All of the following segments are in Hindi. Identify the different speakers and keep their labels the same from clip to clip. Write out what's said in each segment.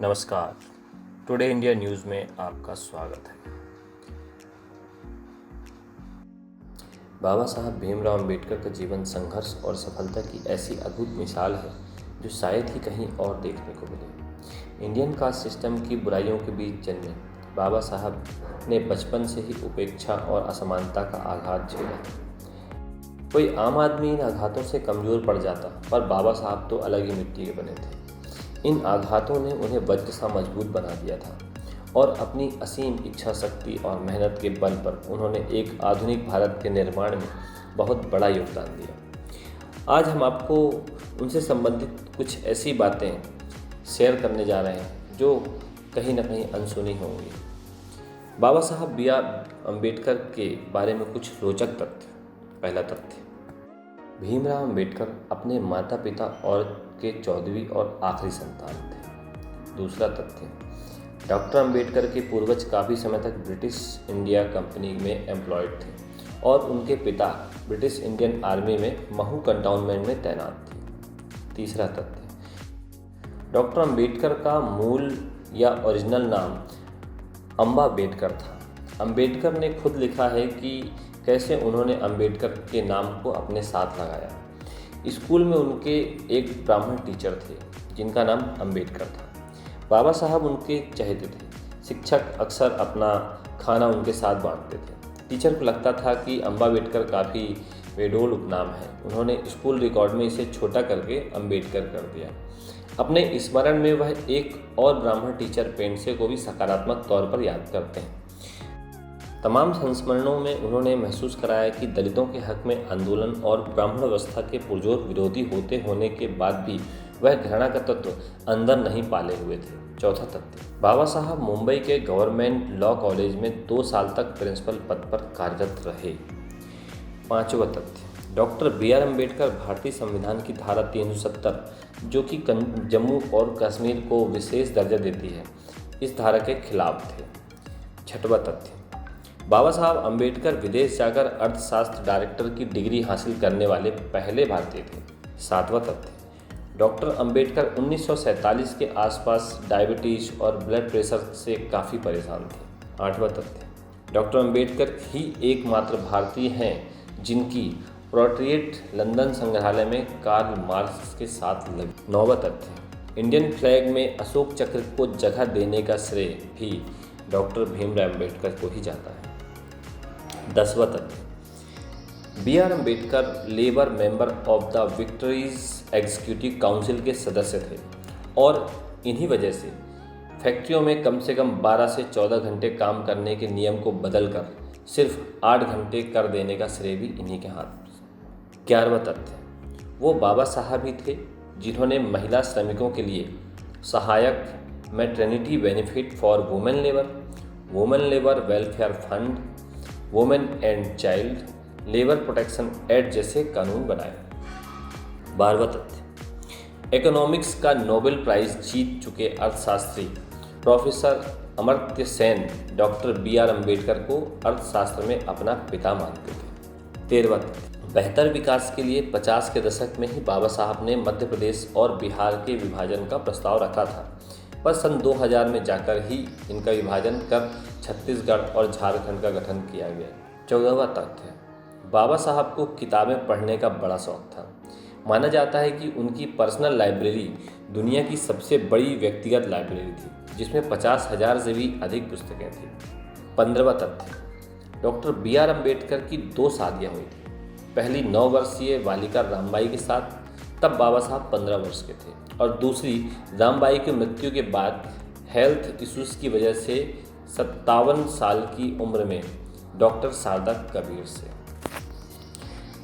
Speaker 1: नमस्कार। टुडे इंडिया न्यूज़ में आपका स्वागत है। बाबा साहब भीमराव अंबेडकर का जीवन संघर्ष और सफलता की ऐसी अद्भुत मिसाल है जो शायद ही कहीं और देखने को मिले। इंडियन कास्ट सिस्टम की बुराइयों के बीच जन्मे बाबा साहब ने बचपन से ही उपेक्षा और असमानता का आघात झेला। कोई आम आदमी इन आघातों से कमज़ोर पड़ जाता, पर बाबा साहब तो अलग ही मिट्टी के बने थे। इन आघातों ने उन्हें वज्र सा मजबूत बना दिया था और अपनी असीम इच्छा शक्ति और मेहनत के बल पर उन्होंने एक आधुनिक भारत के निर्माण में बहुत बड़ा योगदान दिया। आज हम आपको उनसे संबंधित कुछ ऐसी बातें शेयर करने जा रहे हैं जो कहीं ना कहीं अनसुनी होंगी। बाबा साहब B.R. अम्बेडकर के बारे में कुछ रोचक तथ्य। पहला तथ्य, भीमराव अम्बेडकर अपने माता पिता और के 14वीं और आखिरी संतान थे। दूसरा तथ्य, डॉक्टर अम्बेडकर के पूर्वज काफ़ी समय तक ब्रिटिश इंडिया कंपनी में एम्प्लॉयड थे और उनके पिता ब्रिटिश इंडियन आर्मी में महू कंटोनमेंट में तैनात थे। तीसरा तथ्य, डॉक्टर अम्बेडकर का मूल या ओरिजिनल नाम अम्बाबेडकर था। अम्बेडकर ने खुद लिखा है कि कैसे उन्होंने अम्बेडकर के नाम को अपने साथ लगाया। स्कूल में उनके एक ब्राह्मण टीचर थे जिनका नाम अम्बेडकर था। बाबा साहब उनके चहेते थे। शिक्षक अक्सर अपना खाना उनके साथ बांटते थे। टीचर को लगता था कि अम्बाबेडकर काफ़ी बेडोल उपनाम है। उन्होंने स्कूल रिकॉर्ड में इसे छोटा करके अम्बेडकर कर दिया। अपने स्मरण में वह एक और ब्राह्मण टीचर पेंडसे को भी सकारात्मक तौर पर याद करते हैं। तमाम संस्मरणों में उन्होंने महसूस कराया कि दलितों के हक में आंदोलन और ब्राह्मण व्यवस्था के पुरजोर विरोधी होने के बाद भी वह घृणा का तत्व अंदर नहीं पाले हुए थे। चौथा तथ्य, बाबा साहब मुंबई के गवर्नमेंट लॉ कॉलेज में 2 साल तक प्रिंसिपल पद पर कार्यरत रहे। पांचवा तथ्य, डॉक्टर B.R. अम्बेडकर भारतीय संविधान की धारा 370 जो कि जम्मू और कश्मीर को विशेष दर्जा देती है, इस धारा के खिलाफ थे। छठवां तथ्य, बाबा साहब अम्बेडकर विदेश जाकर अर्थशास्त्र डायरेक्टर की डिग्री हासिल करने वाले पहले भारतीय थे। सातवां तथ्य, डॉक्टर अम्बेडकर 1947 के आसपास डायबिटीज और ब्लड प्रेशर से काफ़ी परेशान थे। आठवां तथ्य, डॉक्टर अम्बेडकर ही एकमात्र भारतीय हैं जिनकी पोर्ट्रेट लंदन संग्रहालय में कार्ल मार्क्स के साथ लगी। नौवां तथ्य, इंडियन फ्लैग में अशोक चक्र को जगह देने का श्रेय भी डॉक्टर भीमराव अम्बेडकर को ही जाता है। 10वां तथ्य, B.R. Ambedkar labour member of the victories executive council के सदस्य थे और इन्हीं वजह से फैक्ट्रियों में कम से कम 12 से 14 घंटे काम करने के नियम को बदलकर सिर्फ 8 घंटे कर देने का श्रेय भी इन्हीं के हाथ। 11वां तथ्य, वो बाबा साहब ही थे जिन्होंने महिला श्रमिकों के लिए सहायक maternity benefit for women labour welfare fund, women and child labour protection act जैसे कानून बनाए। 12वां तथ्य, इकोनॉमिक्स का नोबेल प्राइज जीत चुके अर्थशास्त्री professor Amartya Sen doctor B.R. Ambedkar को अर्थशास्त्र में अपना पिता मानते थे। 13वां तथ्य, बेहतर विकास के लिए 50 के दशक में ही बाबा साहब ने मध्य प्रदेश और बिहार के विभाजन का प्रस्ताव रखा था, पर सन 2000 में जाकर ही इनका विभाजन कर छत्तीसगढ़ और झारखंड का गठन किया गया। 14वां तथ्य, बाबा साहब को किताबें पढ़ने का बड़ा शौक था। माना जाता है कि उनकी पर्सनल लाइब्रेरी दुनिया की सबसे बड़ी व्यक्तिगत लाइब्रेरी थी जिसमें 50,000 से भी अधिक पुस्तकें थी। 15वां तथ्य, डॉक्टर B.R. अम्बेडकर की 2 शादियाँ हुई थी। पहली 9 वर्षीय बालिका रामबाई के साथ, तब बाबा साहब 15 वर्ष के थे, और दूसरी रामबाई की मृत्यु के बाद हेल्थ इश्यूज़ की वजह से 57 साल की उम्र में डॉक्टर शारदा कबीर से।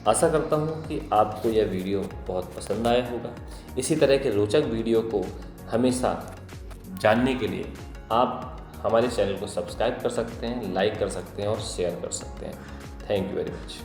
Speaker 1: आशा करता हूँ कि आपको यह वीडियो बहुत पसंद आया होगा। इसी तरह के रोचक वीडियो को हमेशा जानने के लिए आप हमारे चैनल को सब्सक्राइब कर सकते हैं, लाइक कर सकते हैं और शेयर कर सकते हैं। Thank you very much.